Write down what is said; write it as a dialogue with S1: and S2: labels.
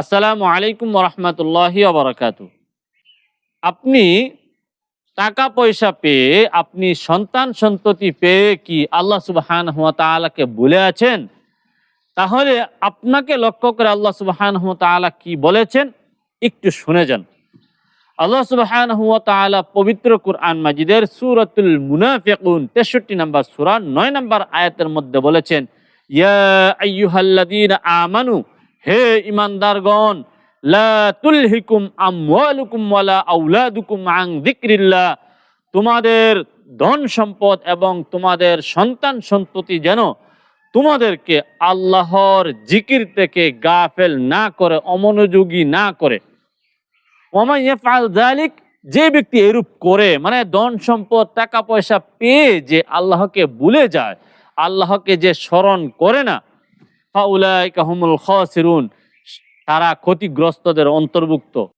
S1: আসসালামু আলাইকুম ওরহমতুল্লাহি ওবরাকাতু। আপনি টাকা পয়সা পেয়ে, আপনি সন্তান সন্ততি পেয়ে কি আল্লাহ সুবহানাহু ওয়া তাআলাকে ভুলে আছেন? তাহলে আপনাকে লক্ষ্য করে আল্লাহ সুবহানাহু ওয়া তাআলা কি বলেছেন একটু শুনে যান। আল্লাহ সুবহানাহু ওয়া তাআলা পবিত্র কুরআন মাজিদের সূরাতুল মুনাফিকুন 63 নম্বর সূরা 9 নম্বর আয়াতের মধ্যে বলেছেন, ইয়া আইয়ুহাল্লাযীনা আমানু, হে ঈমানদারগণ, লা তুলহিকুম আমওয়ালুকুম ওয়ালা আওলাদুকুম আন যিকরিল্লাহ, তোমাদের ধন সম্পদ এবং তোমাদের সন্তান সন্ততি যেন তোমাদেরকে আল্লাহর জিকির থেকে গাফেল না করে, অমনোযোগী না করে। ওয়ামান ইয়াফআল যালিক, যে ব্যক্তি এরূপ করে, মানে ধন সম্পদ টাকা পয়সা পেয়ে যে আল্লাহকে ভুলে যায়, আল্লাহকে যে স্মরণ করে না, ফাউলাইকা হুমুল খাসিরুন, তারা ক্ষতিগ্রস্তদের অন্তর্ভুক্ত।